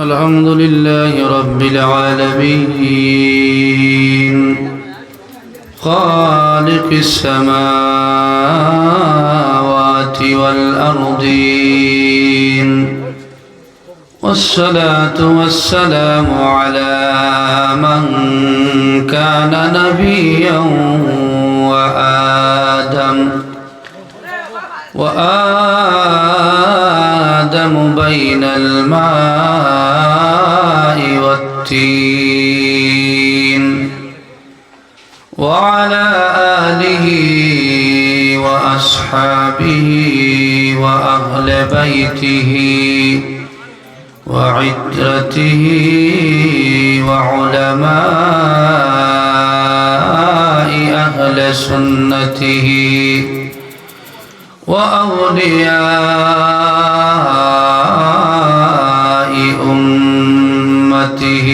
الحمد لله رب العالمين خالق السماوات والأرضين والصلاة والسلام على من كان نبيا وآدم بين الماء والتين وعلى آله وأصحابه وأهل بيته وعترته وعلماء أهل سنته وأولياء أمته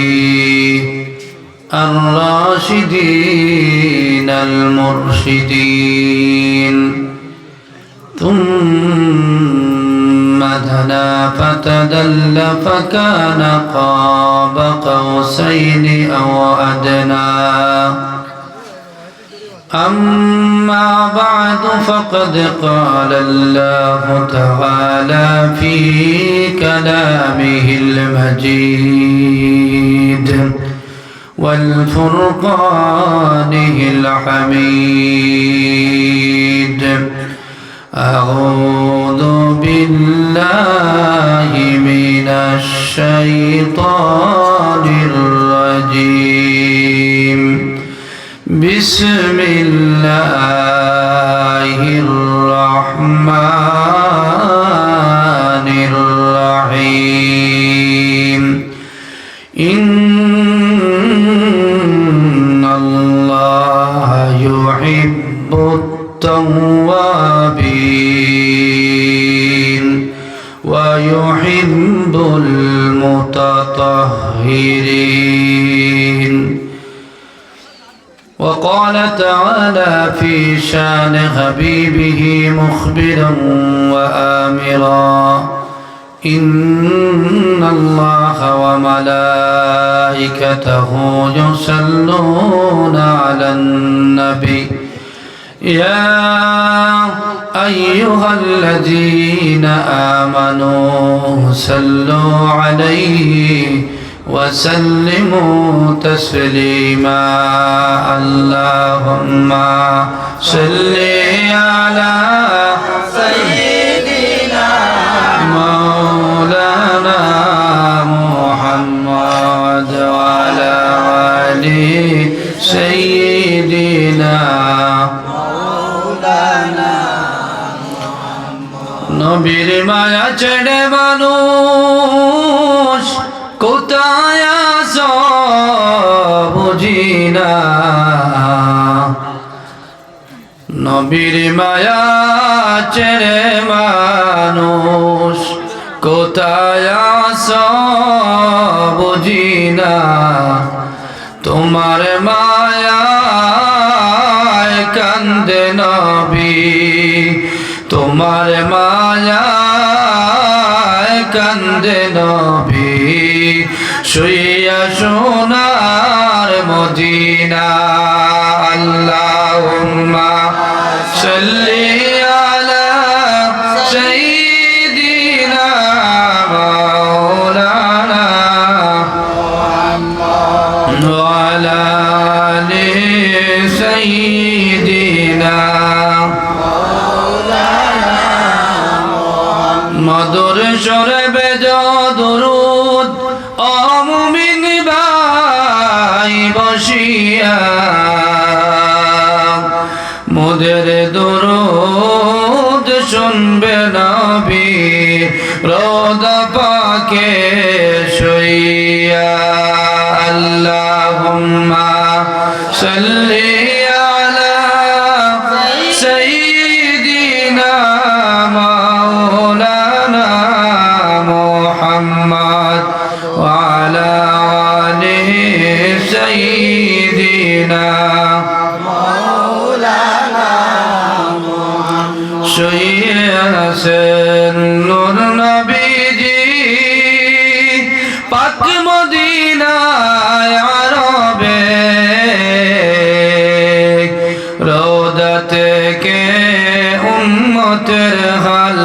الراشدين المرشدين ثم دنا فتدلى فكان قاب قوسين أو أدنى أما بعد فقد قال الله تعالى في كلامه المجيد والفرقانه الحميد أعوذ بالله من الشيطان الرجيم بسم الله الرحمن الرحيم إن الله يحب التوابين ويحب المتطهرين. وقال تعالى في شان حبيبه مخبرا وآمرا إن الله وملائكته يصلون على النبي يا أيها الذين آمنوا صلوا عليه وسلموا تسليما اللهم صل على سيدنا مولانا محمد وعلى آل سيدنا مولانا নবীর মায়া ছেড়ে মানুষ কোথায় আছো বুঝি না নবীর মায়া ছেড়ে মানুষ কোথায় আছো বুঝি না তোমার মায়ায় কান্দে নবী তোমার মায়ায় কান্দে নবী শুইয়া সোনার মদিনা আল্লাহুম্মা সাল্লি আলা সাইয়্যিদিনা মাওলানা মুহাম্মদ ওয়া আলা আলি সাইয়্যিদিনা মাওলানা মুহাম্মদ মধুর সুরে বেজো দুরূদ মুমিন ভাই বসিয়া মোদের দরুদ শুনবে নবী রোজা পাকে শুইয়া আল্লাহুম্মা সাল্লি আলা সাইয়্যিদিনা মাওলানা মুহাম্মদ ওয়া আলা سيدنا مولانا محمد شيئا سنور نبي جي পাক মদিনায় আরবে রোজা থেকে উম্মতের হাল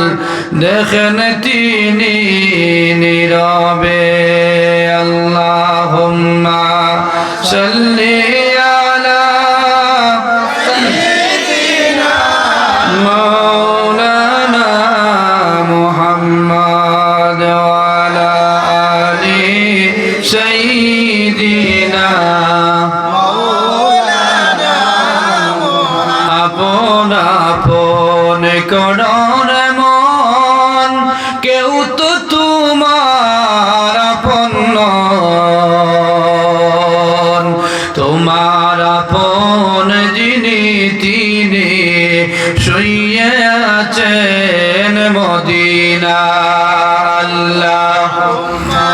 দেখেন তিনি নীরবে আল্লাহুম্মা সাল্লি আলা সাইয়্যিদিনা মাওলানা মুহাম্মদ ওয়া আলা আলি সাইয়্যিদিনা মাওলানা আপন আপন করুন মন কেউ তো তোমার আপন নন তোমার আপন যিনি তিনি শুয়ে আছেন মদিনা আল্লাহুম্মা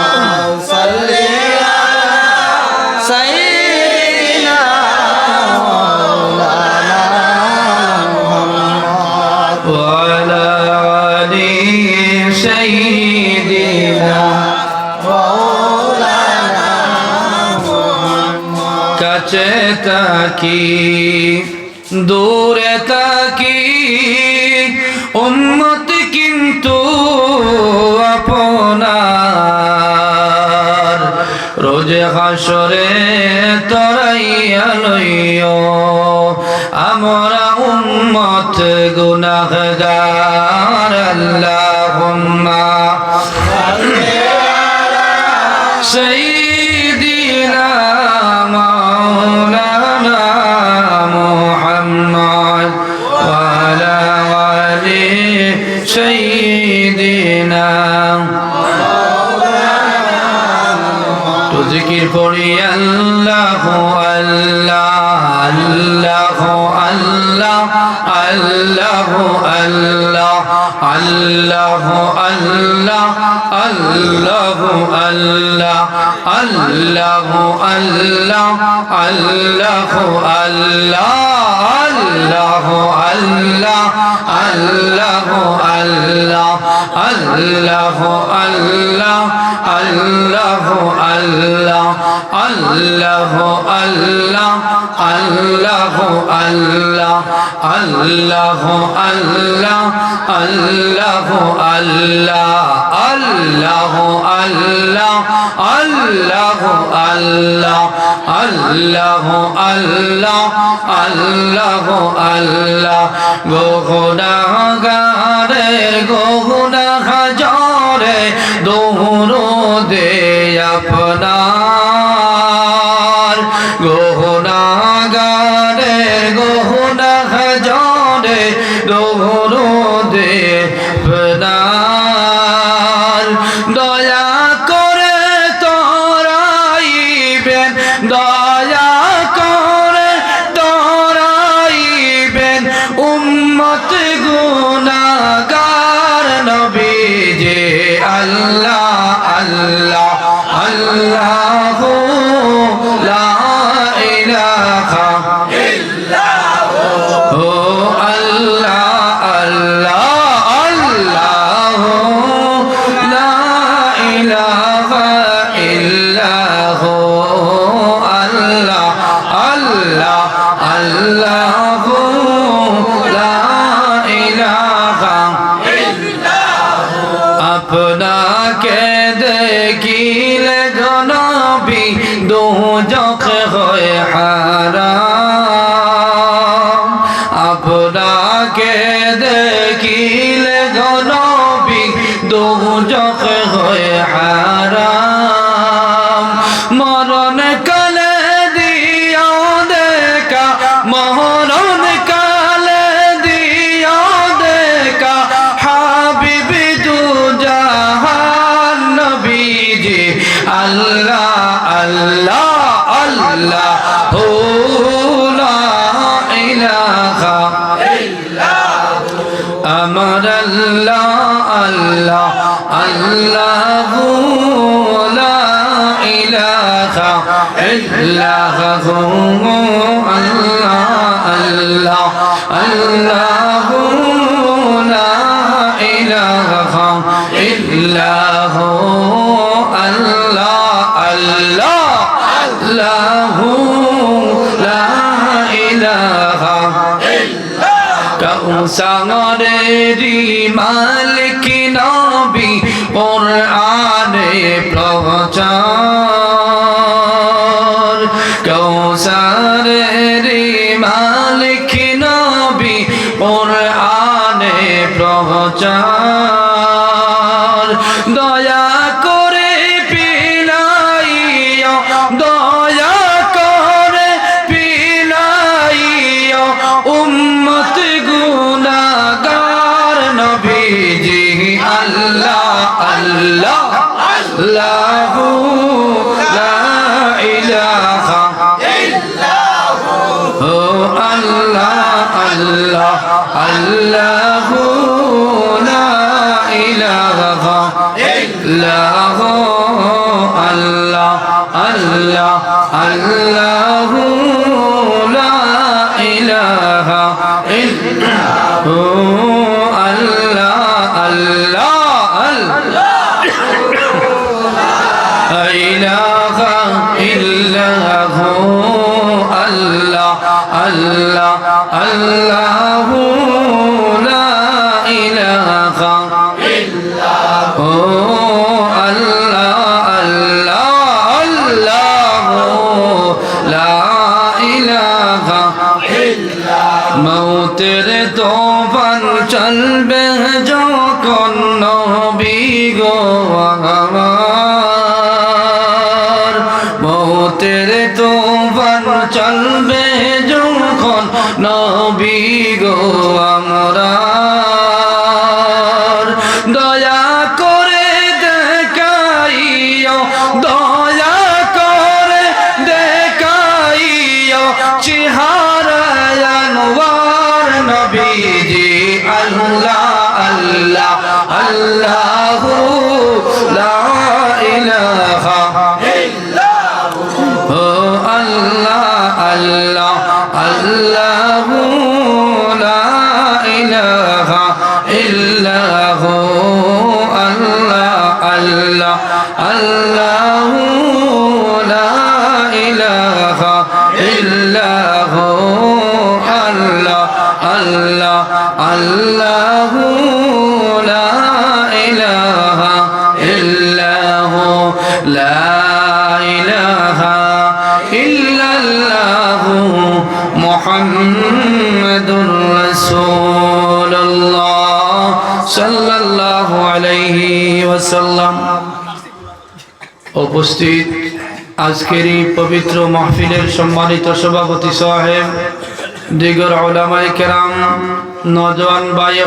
সাল্লি আলা সাইয়্যিদিনা মাওলানা মুহাম্মদ ওয়া আলা আলি সাইয়্যিদিনা মাওলানা মুহাম্মদ কাছে তাকি দূরে তাকি উম্মত কিন্তু আপনার রোজে হাসরে তরাইয়া লইও আমরা উম্মত গুনাহগার আল্লাহুম্মা সাল্লি আলা সাইয়্যিদিনা মাওলানা মুহাম্মদ ওয়া আলা আলি সাইয়্যিদিনা তো জিকির পড়ি আল্লাহু আল্লাহ আল্লাহু আল্লাহ আল্লাহু আল্লাহ আল্লাহু আল্লাহ আল্লাহু আল্লাহ আল্লাহু আল্লাহ আল্লাহু আল্লাহ আল্লাহু আল্লাহ আল্লাহু আল্লাহ আল্লাহু আল্লাহ আল্লাহু আল্লাহ আল্লাহু আল্লাহ আল্লাহু আল্লাহ আল্লাহু আল্লাহ আল্লাহু আল্লাহ আল্লাহু আল্লাহ আল্লাহু আল্লাহ আল্লাহু আল্লাহ আল্লাহু আল্লাহ গুনাহগারের গুনাহ জরে দরুদে আপনার গুনাহগারের গুনাহ জরে দরুদে আপনার দয়া করে তরাইবেন দয়া করে তরাইবেন উম্মত গুনাহগার নবীজি আল্লাহ আল্লাহ আল্লাহু লা ইলাহা ইল্লাহু আল্লাহ আল্লাহ আল্লাহু লা ইলাহা ইল্লাহু আল্লাহ আল্লাহ আল্লাহু লা ইলাহা ইল্লাহু আপনাকে দেখিলে নবী দোজখ হয় হারাম আপনাকে দেখিলে নবী দোজখ হয় হারাম মরণ কালে দিও দেখা মরণ কালে দিও দেখা হাবিবি দু জাহান নবীজি আল্লাহ আল্লাহ আল্লাহ হু লা ইলাহা ইল্লাহু আমার আল্লাহ আল্লাহ আল্লাহু লা ইলাহা ইল্লাহু আল্লাহ আল্লাহ আল্লাহু লা ইলাহা ইল্লাহু আল্লাহ লাহু লা ইলাহা কাউসারেরি মালিক নবী কোরআনে প্রচার কাউসারেরি মালিক নবী কোরআনে প্রচার দয়া করে পিলাইও দয়া করে পিলাইও উম্মত গুনাহগার নবীজি আল্লাহ আল্লাহ লাহু লা ইলাহা ইল্লাহু ও আল্লাহ আল্লাহ আল্লাহু লা ইলাহা ইল্লাহু আল্লাহ আল্লাহ আল্লাহু লা ইলাহা ইল্লাহু আল্লাহ আল্লাহ আল্লাহ ইলাহা ইল্লাহু আল্লাহ আল্লাহ আল্লাহু লা ইলাহা ইল্লাহু আল্লাহ আল্লাহ আল্লাহু লা ইলাহা ইল্লাহু মৌতের তুফান চলবে যখন নবী গো আমার মৌতের তুফান চলবে যখন নবী গো আমরা দয়া করে দেখাইও দয়া করে দেখাইও চেহারা আনওয়ার নবীজি আল্লাহ আল্লাহ আল্লাহু লা ইলাহা ইল্লাহু ও আল্লাহ আল্লাহ আল্লাহু লা ইলাহা ইল্লাহু আল্লাহ আল্লাহ আল্লাহু লা ইলাহা ইল্লাহু আল্লাহ আল্লাহ আল্লাহু লা ইলাহা ইল্লাহু লা ইলাহা ইল্লাল্লাহু মুহাম্মাদুর রাসূলুল্লাহ সাল্লাল্লাহু আলাইহি ওয়াসাল্লাম। উপস্থিত আজকের এই পবিত্র মাহফিলের সম্মানিত সভাপতি সাহেব, দিগর উলামায়ে কেরাম, নওজওয়ান ভাই